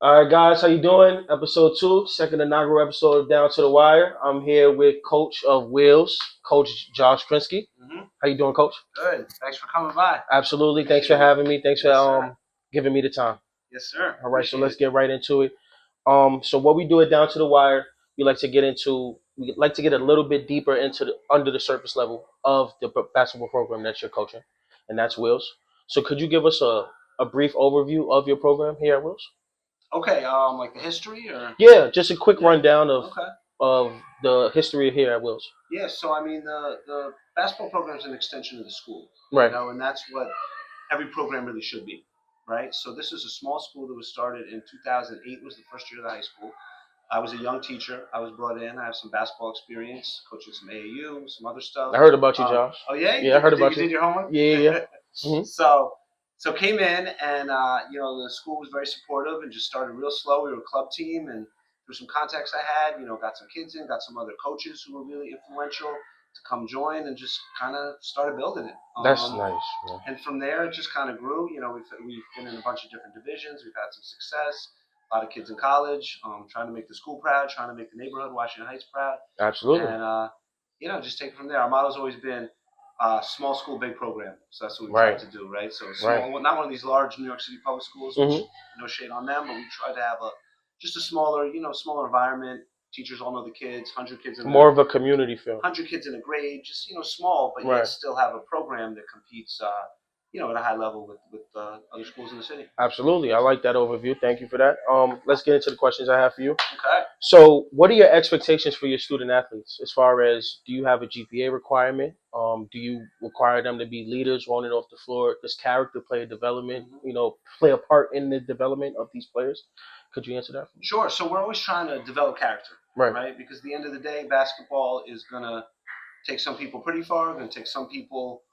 All right, guys, how you doing? Episode 2, second inaugural episode of Down to the Wire. I'm here with Coach of Wheels, Coach Josh Krinksky. How you doing, Coach? Good. Thanks for coming by. Absolutely. Thanks for having me. Thanks Yes, for sir. giving me the time. Yes, sir. All right, so Appreciate let's it. get right into it. So what we do at Down to the Wire, we like to get a little bit deeper into the under the surface level of the basketball program that you're coaching, and that's Wheels. So could you give us a brief overview of your program here at Wheels? Okay. Like the history, or Yeah, just a quick yeah. rundown Okay. of the history here at Wills. Yeah. So I mean, the basketball program is an extension of the school, Right. and that's what every program really should be, right? So this is a small school that was started in 2008. Was the first year of the high school. I was a young teacher. I was brought in. I have some basketball experience, coaching some AAU, some other stuff. I heard about you, Josh. Oh yeah. Yeah, I heard about you. Did your homework? Yeah. Mm-hmm. So came in, and the school was very supportive and just started real slow. We were a club team, and through some contacts I had, got some kids in, got some other coaches who were really influential to come join, and just kind of started building it. That's nice. Man. And from there, it just kind of grew. We've been in a bunch of different divisions. We've had some success. A lot of kids in college, trying to make the school proud, trying to make the neighborhood, Washington Heights, proud. Absolutely. And just take it from there. Our motto's always been small school, big program. So that's what we Right. try to do, right? So small, not one of these large New York City public schools, which no shade on them, but we try to have just a smaller, smaller environment. Teachers all know the kids, 100 kids in More of a community feel. 100 kids in a grade, just small, but Right. yet still have a program that competes, at a high level with other schools in the city. Absolutely. I like that overview. Thank you for that. Let's get into the questions I have for you. Okay. So, what are your expectations for your student athletes as far as do you have a GPA requirement? Do you require them to be leaders running off the floor? Does character play a development, play a part in the development of these players? Could you answer that for me? Sure. So we're always trying to develop character, Right? Because at the end of the day, basketball is gonna take some people pretty far, gonna take some people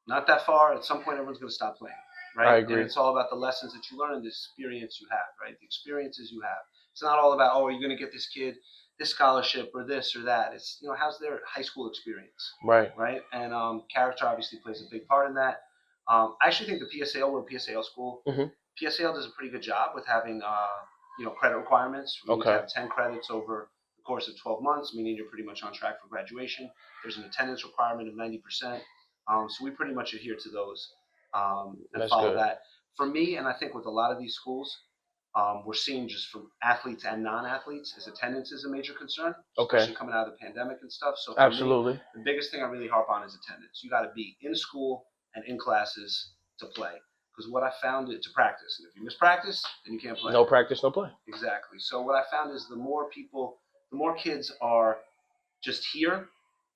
not that far. At some point, everyone's gonna stop playing, right? I agree. And it's all about the lessons that you learn and the experience you have, right? The experiences you have. It's not all about, are you gonna get this kid this scholarship or this or that. It's how's their high school experience, Right? And character obviously plays a big part in that. I actually think the PSAL, we're a PSAL school. Mm-hmm. PSAL does a pretty good job with having credit requirements. We have 10 credits over the course of 12 months, meaning you're pretty much on track for graduation. There's an attendance requirement of 90%. So we pretty much adhere to those and That's follow good. that. For me, and I think with a lot of these schools, we're seeing just from athletes and non-athletes, is attendance is a major concern, especially coming out of the pandemic and stuff. So absolutely, me, the biggest thing I really harp on is attendance. You got to be in school and in classes to play. Because what I found is to practice. And if you miss practice, then you can't play. No practice, no play. Exactly. So what I found is the more kids are just here,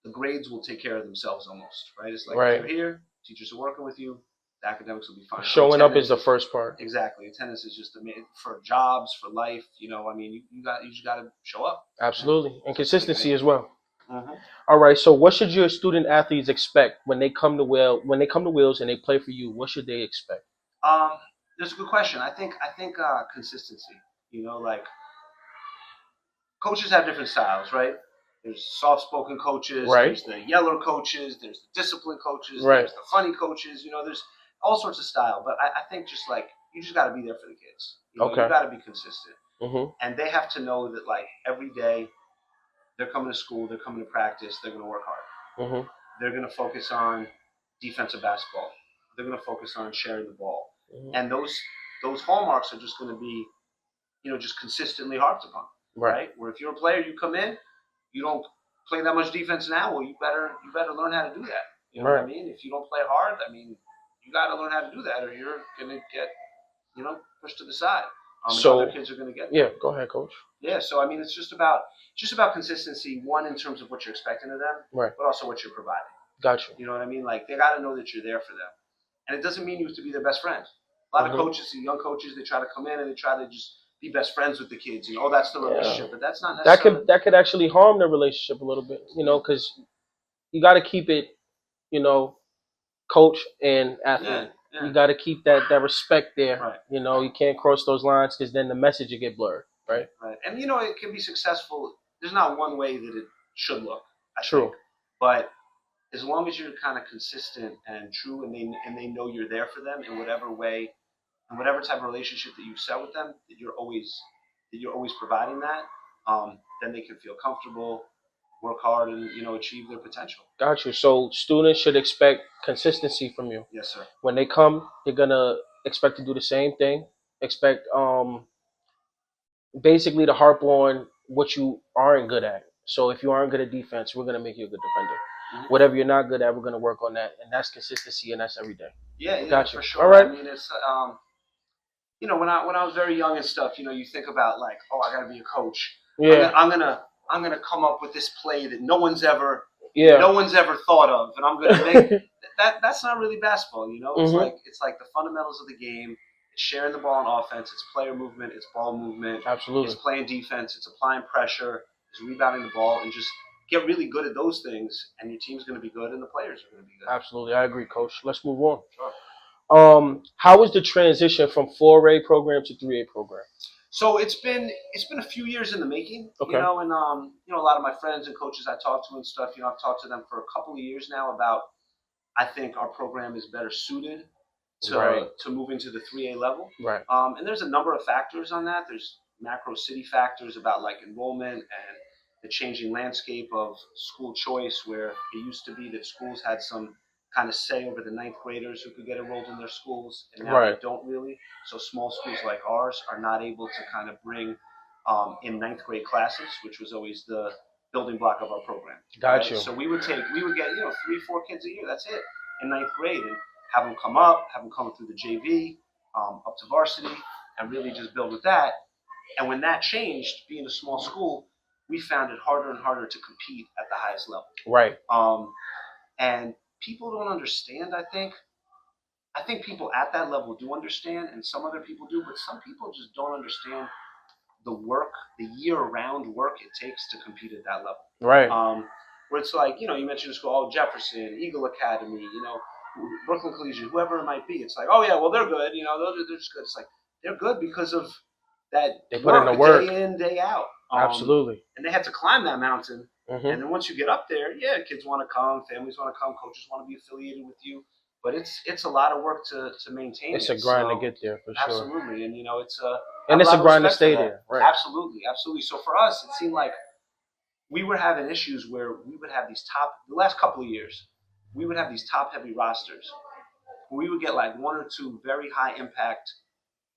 the grades will take care of themselves almost, right? It's like if you're here, teachers are working with you, the academics will be fine. Showing up is the first part. Exactly. Attendance is just for jobs, for life. You just got to show up. Absolutely. And consistency as well. Mm-hmm. All right. So, what should your student athletes expect when they come to Wheels and they play for you? What should they expect? That's a good question. I think consistency. Like coaches have different styles, right? There's soft-spoken coaches. Right. There's the yeller coaches. There's the disciplined coaches. Right. There's the funny coaches. There's all sorts of style. But I think just like you just got to be there for the kids. You got to be consistent. Mm-hmm. And they have to know that like every day they're coming to school, they're coming to practice, they're going to work hard. Mm-hmm. They're going to focus on defensive basketball. They're going to focus on sharing the ball. Mm-hmm. And those hallmarks are just going to be, just consistently harped upon. Right? Where if you're a player, you come in, you don't play that much defense now. Well, you better learn how to do that. You know what I mean? If you don't play hard, you got to learn how to do that, or you're gonna get, pushed to the side. So other kids are gonna get. Yeah, go ahead, coach. Yeah, so it's just about consistency. One, in terms of what you're expecting of them, right? But also what you're providing. Gotcha. You know what I mean? Like they got to know that you're there for them, and it doesn't mean you have to be their best friend. A lot of coaches, young coaches, they try to come in and they try to just be best friends with the kids. That's the relationship, but that's not necessarily. That could actually harm the relationship a little bit, because you got to keep it, coach and athlete. Yeah. You got to keep that respect there. Right. You can't cross those lines because then the message will get blurred. Right. Right. And it can be successful. There's not one way that it should look. True. Think. But as long as you're kind of consistent and true, and they know you're there for them in whatever way and whatever type of relationship that you set with them, that you're always providing that, then they can feel comfortable, work hard, and achieve their potential. Got you. So students should expect consistency from you. Yes, sir. When they come, they're gonna expect to do the same thing. Expect basically to harp on what you aren't good at. So if you aren't good at defense, we're gonna make you a good defender. Whatever you're not good at, we're gonna work on that, and that's consistency, and that's every day. Yeah, Got you. for sure. All right. I mean, it's when I was very young and stuff, you think about like, oh, I got to be a coach. Yeah. I'm gonna come up with this play that no one's ever thought of, and I'm gonna make that. That's not really basketball, It's like the fundamentals of the game. It's sharing the ball on offense. It's player movement. It's ball movement. Absolutely. It's playing defense. It's applying pressure. It's rebounding the ball, and just get really good at those things, and your team's going to be good, and the players are going to be good. Absolutely, I agree, Coach. Let's move on. Sure. How was the transition from 4A program to 3A program? So it's been a few years in the making, Okay. and a lot of my friends and coaches I talk to and stuff, I've talked to them for a couple of years now about, I think our program is better suited to moving to the 3A level. Right. And there's a number of factors on that. There's macro city factors about like enrollment and the changing landscape of school choice, where it used to be that schools had some kind of say over the ninth graders who could get enrolled in their schools, and now they don't really. So small schools like ours are not able to kind of bring in ninth grade classes, which was always the building block of our program. Got you. So we would get 3-4 kids a year. That's it in ninth grade, and have them come through the JV up to varsity, and really just build with that. And when that changed, being a small school, we found it harder and harder to compete at the highest level. Right. And people don't understand, I think. I think people at that level do understand, and some other people do, but some people just don't understand the work, the year-round work it takes to compete at that level. Right. Where it's like, you mentioned a school, Jefferson, Eagle Academy, Brooklyn Collegiate, whoever it might be. It's like, oh yeah, well they're good, they're just good. It's like, they're good because of that they put in the work day in, day out. Absolutely. And they had to climb that mountain. Mm-hmm. And then once you get up there, yeah, kids want to come, families want to come, coaches want to be affiliated with you. But it's a lot of work to maintain. It's a grind to get there, for sure. Absolutely, and it's a grind to stay there. Right. Absolutely. So for us, it seemed like we were having issues where we would have the last couple of years, we would have these top-heavy rosters. We would get like one or two very high-impact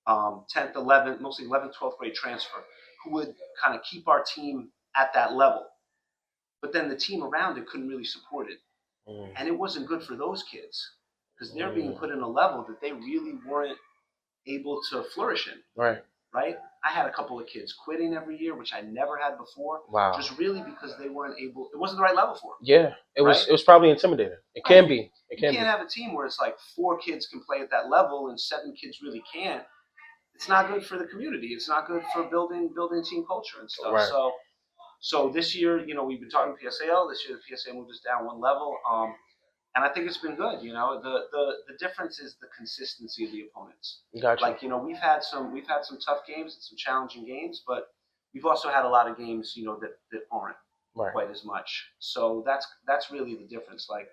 10th, 11th, mostly 11th, 12th grade transfer, who would kind of keep our team at that level. But then the team around it couldn't really support it. And it wasn't good for those kids because they're being put in a level that they really weren't able to flourish in. Right. I had a couple of kids quitting every year, which I never had before. Wow. Just really because they weren't able. It wasn't the right level for them. Yeah, it was probably intimidating. It can be. You can't have a team where it's like 4 kids can play at that level and 7 kids really can't. It's not good for the community. It's not good for building team culture and stuff. Right. So this year, we've been talking PSAL. This year, the PSA moved us down one level, and I think it's been good. The difference is the consistency of the opponents. Gotcha. Like we've had some tough games and some challenging games, but we've also had a lot of games that aren't quite as much. So that's really the difference. Like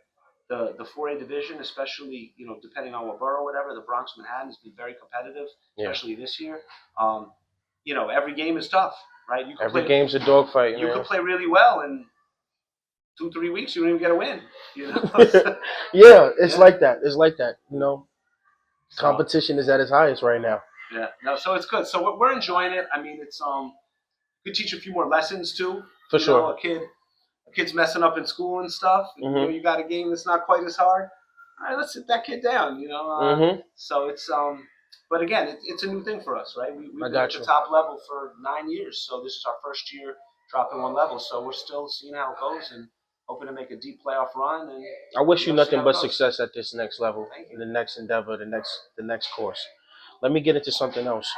the 4A division, especially depending on what borough, whatever, the Bronx Manhattan has been very competitive, especially this year. Every game is tough. Right? Every game's a dogfight. You could play really well, and 2-3 weeks you don't even get a win. Yeah, it's like that. It's like that. Competition is at its highest right now. Yeah. No, so it's good. So we're enjoying it. I mean, it's you could teach a few more lessons too. For sure. A kid's messing up in school and stuff. And, you got a game that's not quite as hard. All right, let's sit that kid down. So it's But again, it's a new thing for us, right? We've been at the top level for 9 years, so this is our first year dropping one level. So we're still seeing how it goes and hoping to make a deep playoff run. And I wish you nothing but success at this next level, the next endeavor, the next course. Let me get into something else.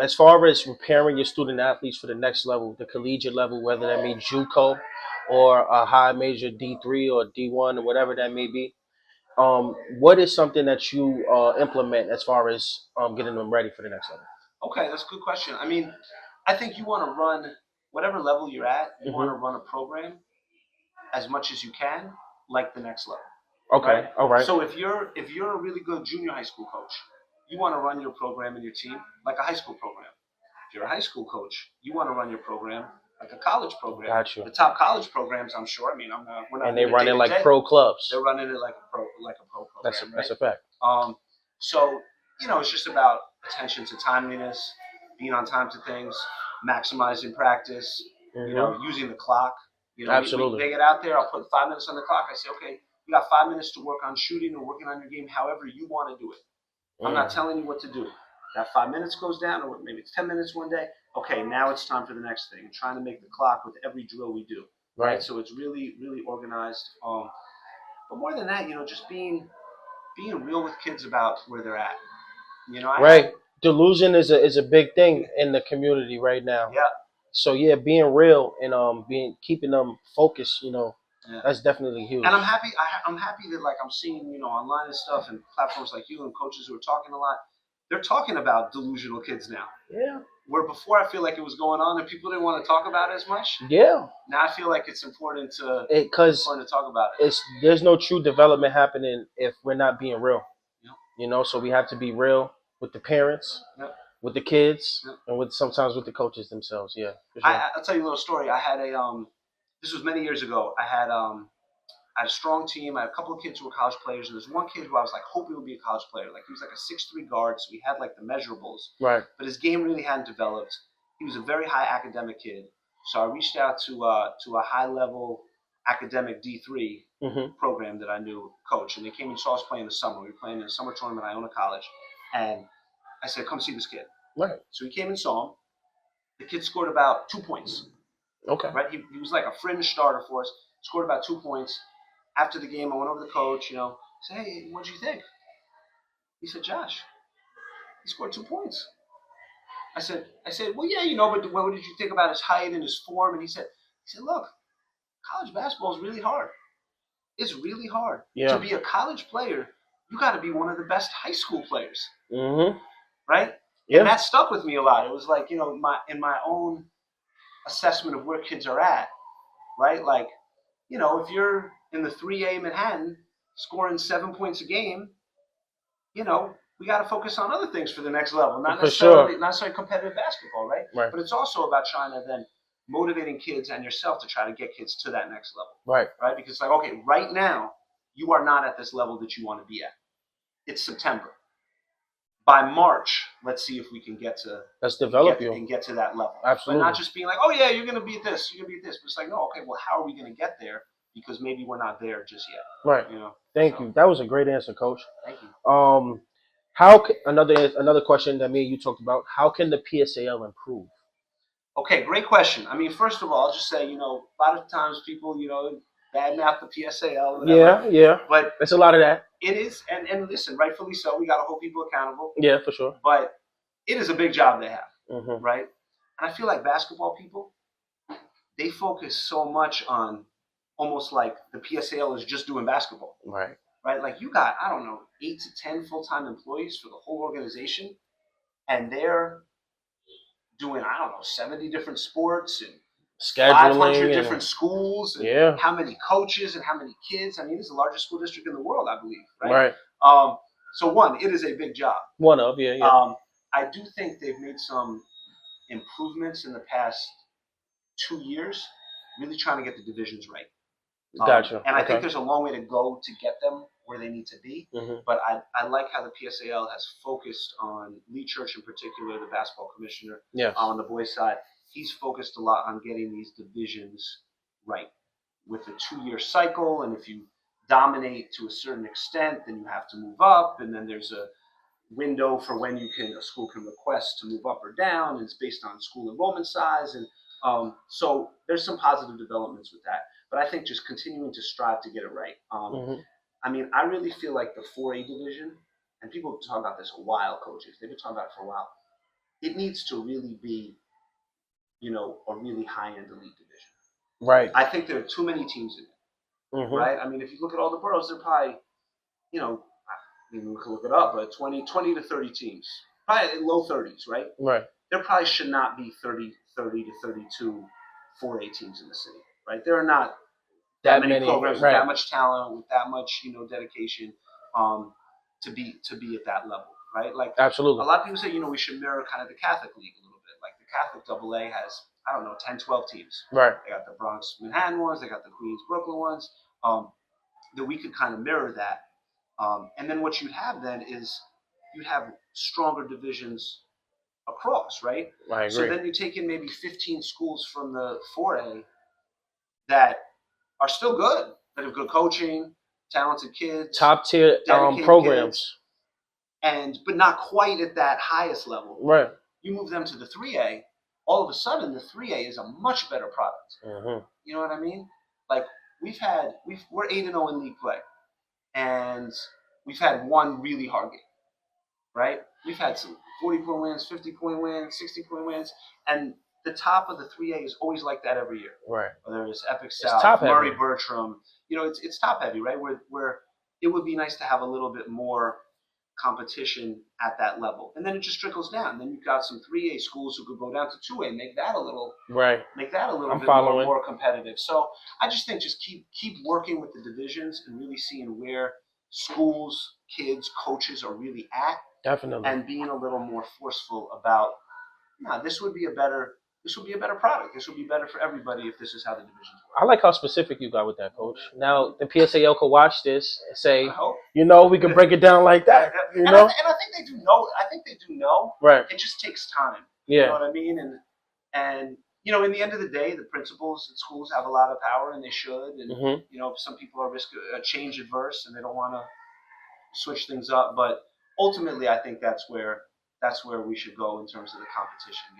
As far as preparing your student athletes for the next level, the collegiate level, whether that means JUCO or a high major D3 or D1 or whatever that may be. What is something that you implement as far as getting them ready for the next level? Okay, that's a good question. I mean, I think you want to run whatever level you're at. You want to run a program as much as you can, like the next level. Okay, all right. So if you're a really good junior high school coach, you want to run your program and your team like a high school program. If you're a high school coach, you want to run your program like a college program. Gotcha. The top college programs, I'm sure. I mean, we're not. And they run it like pro clubs. They're running it like a pro program. That's a fact. So it's just about attention to timeliness, being on time to things, maximizing practice. Using the clock. Absolutely. They get out there. I'll put 5 minutes on the clock. I say, okay, you got 5 minutes to work on shooting or working on your game, however you want to do it. I'm not telling you what to do. That 5 minutes goes down, or maybe it's 10 minutes one day. Okay, now it's time for the next thing. I'm trying to make the clock with every drill we do. Right. So it's really, really organized. But more than that, just being real with kids about where they're at. Right. Delusion is a big thing in the community right now. Yeah. So yeah, being real and keeping them focused, that's definitely huge. And I'm happy. I'm happy that I'm seeing online and stuff and platforms like you and coaches who are talking a lot. They're talking about delusional kids now. Yeah. Where before I feel like it was going on and people didn't want to talk about it as much. Yeah. Now I feel like it's important to talk about it. There's no true development happening if we're not being real. Yep. So we have to be real with the parents, yep, with the kids, yep, and sometimes with the coaches themselves. Yeah. For sure. I'll tell you a little story. I had this was many years ago. I had a strong team. I had a couple of kids who were college players, and there's one kid who I was hoping would be a college player. He was a 6'3" guard, so we had the measurables. Right. But his game really hadn't developed. He was a very high academic kid, so I reached out to a high level academic D3 program that I knew coach, and they came and saw us play in the summer. We were playing in a summer tournament at Iona College, and I said, "Come see this kid." Right. So we came and saw him. The kid scored about 2 points. Okay. Right. He was a fringe starter for us. Scored about 2 points. After the game, I went over to the coach, said, "Hey, what did you think?" He said, "Josh, he scored 2 points." I said, "Well, yeah, but what did you think about his height and his form?" And he said, "Look, college basketball is really hard. It's really hard. Yeah. To be a college player, you got to be one of the best high school players." Mm-hmm. Right? Yeah. And that stuck with me a lot. It was in my own assessment of where kids are at, right? If you're in the 3A Manhattan scoring 7 points a game, we got to focus on other things for the next level. Not necessarily competitive basketball, right? Right. But it's also about trying to then motivating kids and yourself to try to get kids to that next level. Right. Right? Because okay, right now, you are not at this level that you want to be at. It's September. By March, let's see if we can get to get to that level. Absolutely. But not just being oh yeah, you're gonna beat this, you're gonna beat this. But it's no, okay, well, how are we gonna get there? Because maybe we're not there just yet. Right. Thank you. That was a great answer, Coach. Thank you. Another question that me and you talked about? How can the PSAL improve? Okay, great question. I mean, first of all, I'll just say, a lot of times people, badmouth the PSAL. Whatever. Yeah. But it's a lot of that. It is, and listen, rightfully so. We got to hold people accountable. Yeah, for sure. But it is a big job they have, mm-hmm, right? And I feel like basketball people, they focus so much on almost like the PSAL is just doing basketball. Right. Right? You got, 8 to 10 full-time employees for the whole organization, and they're doing, 70 different sports and scheduling 500 different schools, and yeah, how many coaches and how many kids. I mean, this is the largest school district in the world, I believe. Right. So one, it is a big job. One of, yeah. I do think they've made some improvements in the past 2 years, really trying to get the divisions right. Gotcha. And I think there's a long way to go to get them where they need to be. Mm-hmm. But I like how the PSAL has focused on Lee Church in particular, the basketball commissioner. Yes. On the boys' side. He's focused a lot on getting these divisions right with a 2-year cycle. And if you dominate to a certain extent, then you have to move up. And then there's a window for when a school can request to move up or down. And it's based on school enrollment size. And so there's some positive developments with that. But I think just continuing to strive to get it right. Mm-hmm. I mean, I really feel like the 4A division, and people talk about this a while, coaches. They've been talking about it for a while. It needs to really be a really high-end elite division. Right. I think there are too many teams in it. Mm-hmm. Right? I mean, if you look at all the boroughs, they're probably, we can look it up, but 20 to 30 teams. Probably low 30s, right? Right. There probably should not be 30 to 32 4A teams in the city, right? There are not that many programs with that much talent, with that much, dedication, to be at that level, right? Like Absolutely. a lot of people say, we should mirror kind of the Catholic League a little bit. Like the Catholic AA has, I don't know, 10, 12 teams. Right. They got the Bronx, Manhattan ones. They got the Queens, Brooklyn ones. That we could kind of mirror that. And then what you'd have then is you'd have stronger divisions across, right? I agree. So then you take in maybe 15 schools from the 4A that are still good, that have good coaching, talented kids, top tier programs, kids, but not quite at that highest level. Right. You move them to the 3A, all of a sudden the 3A is a much better product. Mm-hmm. You know what I mean? Like we're 8-0 in league play, and we've had one really hard game, right? We've had some 40-point wins, 50-point wins, 60-point wins, and the top of the 3A is always like that every year. Right. Whether it's Epic South, Murray heavy. Bertram, it's top heavy, right? Where it would be nice to have a little bit more competition at that level, and then it just trickles down. Then you've got some 3A schools who could go down to 2A, make that a little bit more competitive. So I just think just keep working with the divisions and really seeing where schools, kids, coaches are really at. Definitely. And being a little more forceful about, this would be a better product. This would be better for everybody if this is how the divisions work. I like how specific you got with that, Coach. Now the PSAL could watch this and say, we can break it down like that. And I think they do know. Right. It just takes time. Yeah. You know what I mean? And in the end of the day, the principals at schools have a lot of power, and they should. And some people are change adverse, and they don't want to switch things up. But ultimately, I think that's where we should go in terms of the competition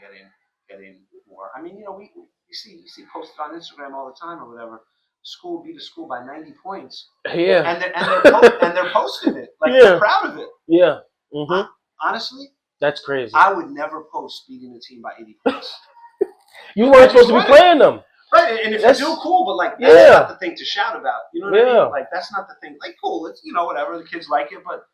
getting more. I mean, you see posted on Instagram all the time or whatever. School beat a school by 90 points. Yeah. And they're posting it. Like they're proud of it. Yeah. Mm-hmm. Honestly, that's crazy. I would never post beating a team by 80 points. You weren't supposed to be playing them. Right, and if you do, cool, but like that's not the thing to shout about. You know what I mean? Like that's not the thing. Like cool, it's whatever, the kids like it, but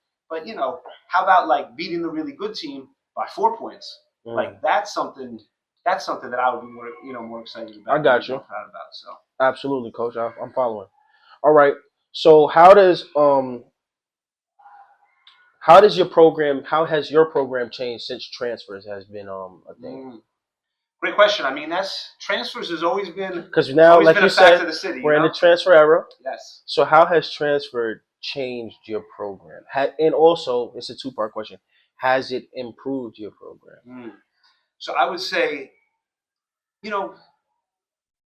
how about like beating the really good team by 4 points? Like that's something that I would be more excited about. I got you. More proud about. So absolutely, Coach. I'm following. All right. So how does your program? How has your program changed since transfers has been a thing? Great question. I mean, transfers has always been because now, like you said, the city, we're in the transfer era. Yes. So how has transfer changed your program? And also, it's a two-part question. Has it improved your program? So I would say,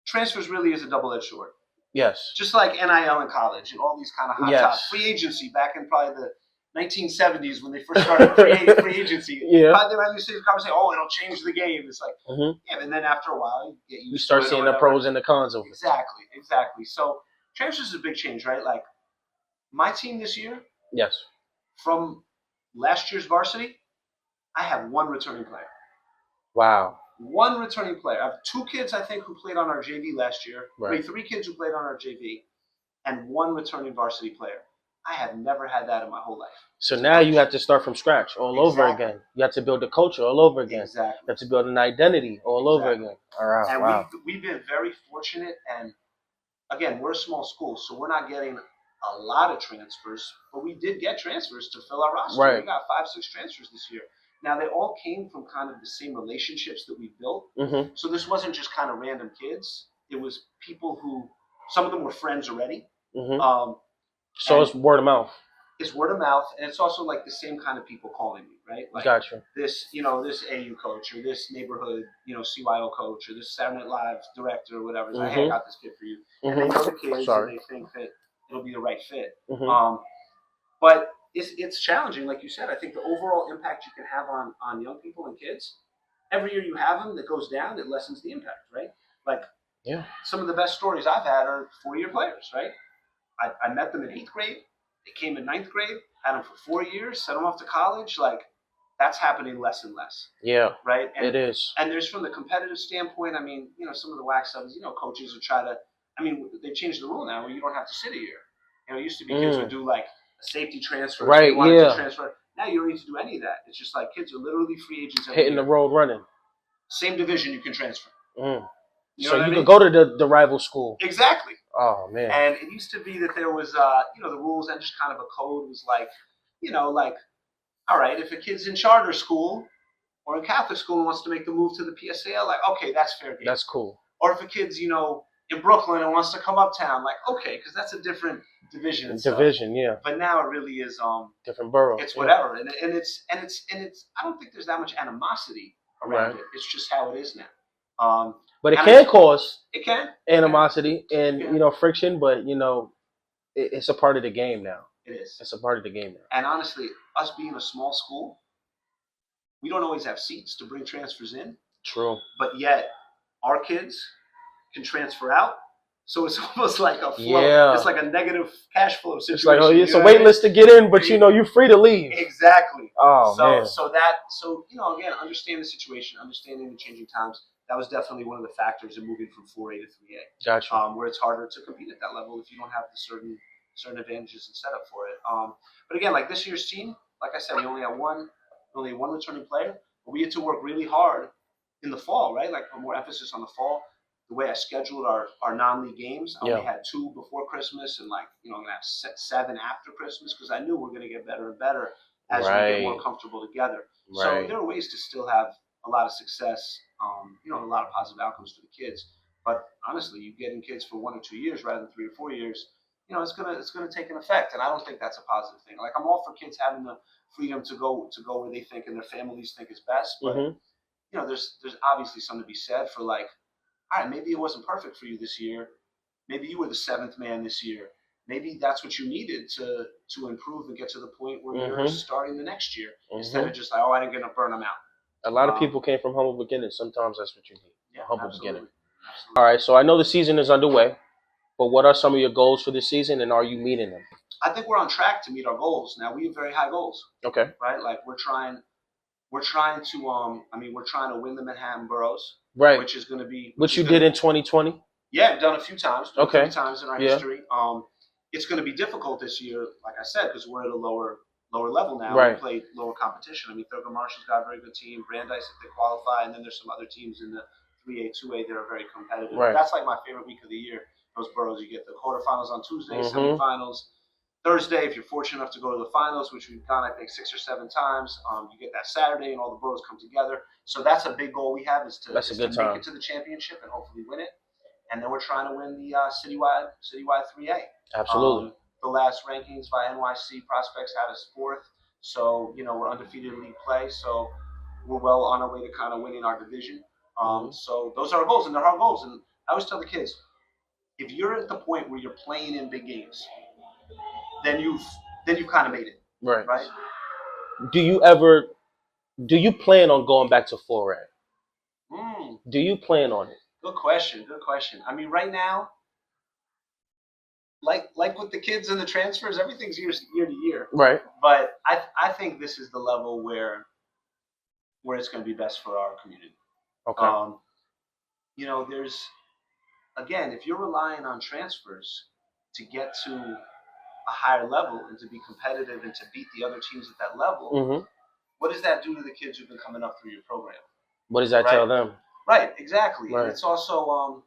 transfers really is a double-edged sword. Yes. Just like NIL in college and all these kind of hot tops. Free agency back in probably the 1970s when they first started free agency. Yeah. They used to say, it'll change the game. It's like, and then after a while, you start seeing the pros and the cons of it. Exactly. So transfers is a big change, right? Like my team this year. Yes. From last year's varsity, I have one returning player. Wow. One returning player. I have 2 kids, I think, who played on our JV last year. Right. 3 kids who played on our JV, and 1 returning varsity player. I have never had that in my whole life. So now you have to start from scratch all over again. You have to build a culture all over again. Exactly. You have to build an identity all over again. All right. And wow. we've been very fortunate, and again, we're a small school, so we're not getting a lot of transfers, but we did get transfers to fill our roster. Right. We got 5-6 transfers this year. Now, they all came from kind of the same relationships that we built. Mm-hmm. So this wasn't just kind of random kids. It was people who, some of them were friends already. Mm-hmm. So it's word of mouth. It's word of mouth, and it's also like the same kind of people calling me, right? Like gotcha. This, this AU coach or this neighborhood, CYO coach or this Saturday Night Live director or whatever. It's like, hey, I got this kid for you. And they know the kids and they think that it'll be the right fit. But it's challenging, like you said. I think the overall impact you can have on young people and kids, every year you have them that goes down, it lessens the impact, right? Like some of the best stories I've had are 4-year players, right? I met them in 8th grade. They came in 9th grade, had them for 4 years, sent them off to college. Like, that's happening less and less. Yeah, right? And, it is. And there's, from the competitive standpoint, I mean, some of the whack stuff is, coaches would try to, they changed the rule now where you don't have to sit a year. It used to be kids would do, like, a safety transfer. Right, to transfer. Now you don't need to do any of that. It's just like kids are literally free agents. Hitting the road running. Same division, you can transfer. So you could go to the rival school. Exactly. Oh, man. And it used to be that there was, the rules and just kind of a code was like, like All right, if a kid's in charter school or in Catholic school and wants to make the move to the PSAL, like, okay, that's fair game. That's cool. Or if a kid's, in Brooklyn and wants to come uptown, like, okay, because that's a different division and stuff. Yeah. But now it really is Different borough. it's whatever, and it's I don't think there's that much animosity around it. It's just how it is now. But it can cause animosity and friction, but it's a part of the game now. It is. It's a part of the game now. And honestly, us being a small school, we don't always have seats to bring transfers in. True. But yet, our kids can transfer out. So it's almost like a flow. Yeah. It's like a negative cash flow situation. It's like, it's a wait list to get in, but you're free to leave. Exactly. Oh, man. So again, understanding the situation, understanding the changing times, that was definitely one of the factors in moving from 4A to 3A. Gotcha. Where it's harder to compete at that level if you don't have the certain advantages and setup for it. But again, like this year's team, like I said, we only had one returning player, but we had to work really hard in the fall, right? Like put more emphasis on the fall. The way I scheduled our non-league games, I only had 2 before Christmas and I'm going to have 7 after Christmas because I knew we're going to get better and better as we get more comfortable together. So there are ways to still have a lot of success, a lot of positive outcomes for the kids. But honestly, you getting kids for 1 or 2 years rather than 3 or 4 years, it's gonna take an effect, and I don't think that's a positive thing. Like I'm all for kids having the freedom to go where they think and their families think is best, but there's obviously something to be said for like, all right, maybe it wasn't perfect for you this year. Maybe you were the 7th man this year. Maybe that's what you needed to improve and get to the point where you're starting the next year instead of just like, oh, I'm going to burn them out. A lot of people came from humble beginnings. Sometimes that's what you need. Yeah, humble beginning. Absolutely. All right, so I know the season is underway, but what are some of your goals for this season, and are you meeting them? I think we're on track to meet our goals. Now we have very high goals. Okay. Right, like we're trying to we're trying to win the Manhattan Boroughs. Right. Which is going to be which you did in 2020. Yeah, we've done a few times. Okay. 3 times in our history. It's going to be difficult this year, like I said, because we're at a lower level now. Right. We play lower competition. I mean, Thurgood Marshall's got a very good team. Brandeis, if they qualify, and then there's some other teams in the 3A, 2A that are very competitive. Right. That's like my favorite week of the year. Those boroughs, you get the quarterfinals on Tuesday, semifinals Thursday. If you're fortunate enough to go to the finals, which we've done, I think 6 or 7 times, you get that Saturday, and all the boroughs come together. So that's a big goal we have is to make it to the championship and hopefully win it. And then we're trying to win the citywide 3A. Absolutely. The last rankings by NYC prospects had us 4th, so we're undefeated in league play. So we're well on our way to kind of winning our division. So those are our goals, and they're our goals. And I always tell the kids, if you're at the point where you're playing in big games, then you've kind of made it. Right. Right. Do you plan on going back to 4A? Do you plan on it? Good question. I mean, right now, like with the kids and the transfers, everything's year to year. Right. But I think this is the level where it's going to be best for our community. Okay. There's, again, if you're relying on transfers to get to a higher level and to be competitive and to beat the other teams at that level, what does that do to the kids who've been coming up through your program? What does that tell them? Right, exactly. Right. And it's also,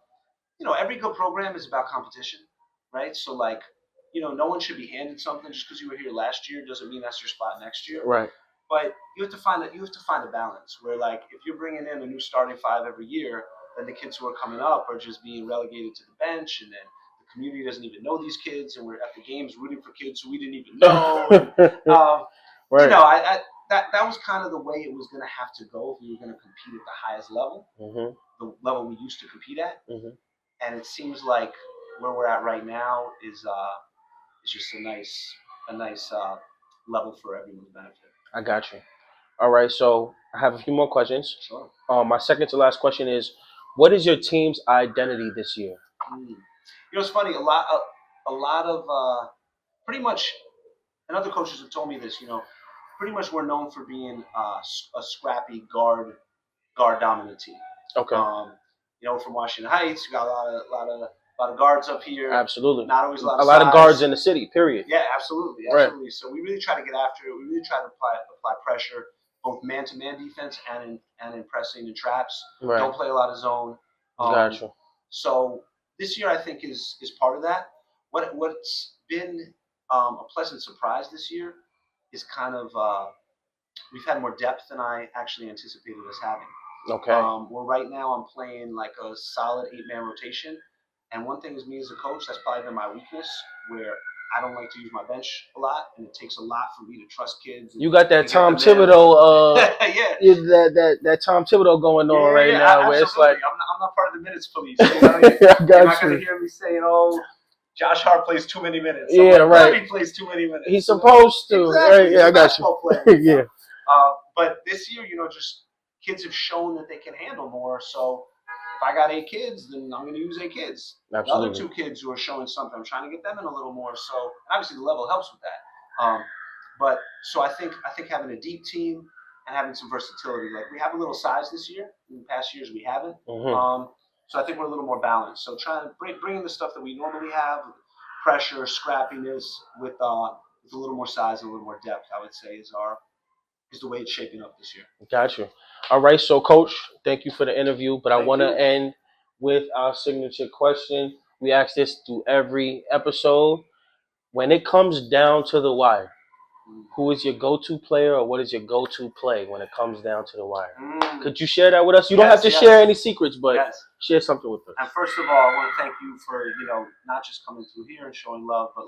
every good program is about competition, right? So, like, no one should be handed something just because you were here last year doesn't mean that's your spot next year. Right. But you have to find a balance where, like, if you're bringing in a new starting 5 every year, then the kids who are coming up are just being relegated to the bench, and then the community doesn't even know these kids, and we're at the games rooting for kids who we didn't even know. Right. That was kind of the way it was going to have to go if we were going to compete at the highest level, the level we used to compete at. And it seems like where we're at right now is just a nice level for everyone's benefit. I got you. All right, so I have a few more questions. Sure. My second to last question is, what is your team's identity this year? It's funny. A lot of pretty much, and other coaches have told me this. Pretty much we're known for being a scrappy guard dominant team. Okay. From Washington Heights, we got a lot of guards up here. Absolutely. Not always a lot of guards in the city. Period. Yeah, absolutely. Right. So we really try to get after it. We really try to apply pressure, both man-to-man defense and in pressing and traps. Right. Don't play a lot of zone. Gotcha. So this year I think is part of that. What's been a pleasant surprise this year is kind of we've had more depth than I actually anticipated us having. Okay. Well, right now I'm playing like a solid 8-man rotation, and one thing is me as a coach, that's probably been my weakness, where I don't like to use my bench a lot, and it takes a lot for me to trust kids. You got that Tom Thibodeau, that Tom Thibodeau going on right now, where it's like I'm not part of the minutes police. You know? You're not going to hear me saying, "Oh, Josh Hart plays too many minutes." Yeah, right. He plays too many minutes. He's supposed to. Exactly. Right? Yeah, I got you. Player, yeah. But this year, just kids have shown that they can handle more. So if I got 8 kids, then I'm going to use 8 kids. Absolutely. The other 2 kids who are showing something, I'm trying to get them in a little more. So obviously the level helps with that. But so I think having a deep team and having some versatility, like we have a little size this year. In the past years we haven't. Mm-hmm. So I think we're a little more balanced. So trying to bring in the stuff that we normally have, pressure, scrappiness, with a little more size and a little more depth, I would say is the way it's shaping up this year. Got you. All right, so Coach, thank you for the interview, but I want to end with our signature question. We ask this through every episode. When it comes down to the wire, who is your go-to player, or what is your go-to play when it comes down to the wire? Could you share that with us? You don't have to share any secrets, but share something with us. And first of all, I want to thank you for not just coming through here and showing love, but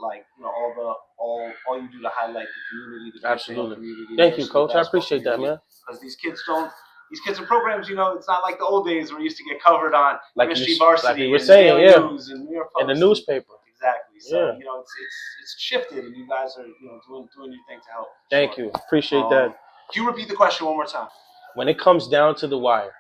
all you do to highlight the community, the absolutely community. Thank you, Coach. I appreciate that, man. Because these kids are programs. It's not like the old days where we used to get covered on like MSG Varsity, like we were saying, News and New York Post, in the newspaper. Exactly. So it's shifted, and you guys are doing your thing to help. Thank you. Appreciate that. Can you repeat the question one more time? When it comes down to the wire,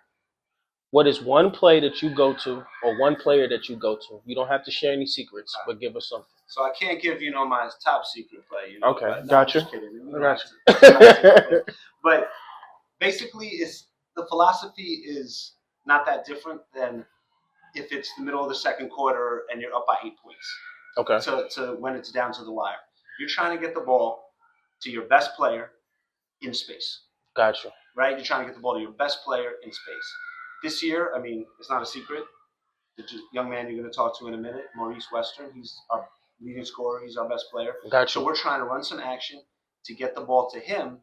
what is one play that you go to, or one player that you go to? You don't have to share any secrets, but give us something. So I can't give my top secret play. Okay, gotcha. I got you. But basically, the philosophy is not that different than if it's the middle of the second quarter and you're up by 8 points. Okay. To when it's down to the wire, you're trying to get the ball to your best player in space. Gotcha. Right? You're trying to get the ball to your best player in space. This year, I mean, it's not a secret. The young man you're going to talk to in a minute, Maurice Western, he's our leading scorer. He's our best player. Gotcha. So we're trying to run some action to get the ball to him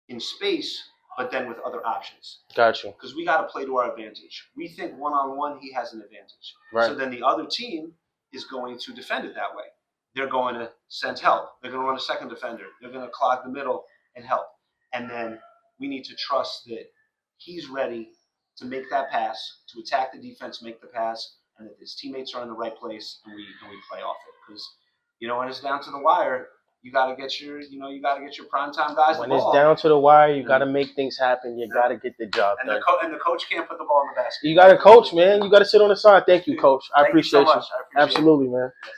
in space, but then with other options. Gotcha. Because we got to play to our advantage. We think one-on-one, he has an advantage. Right. So then the other team is going to defend it that way. They're going to send help. They're going to run a second defender. They're going to clog the middle and help. And then we need to trust that he's ready to make that pass, to attack the defense, make the pass, and that his teammates are in the right place, and we play off it. Because when it's down to the wire, you got to get your primetime guys. When the ball. It's down to the wire, you got to make things happen. You got to get the job done. And the coach can't put the ball in the basket. You got to coach, man. You got to sit on the side. Thank you, Coach. I appreciate you. So much. I appreciate Absolutely, man. Yes.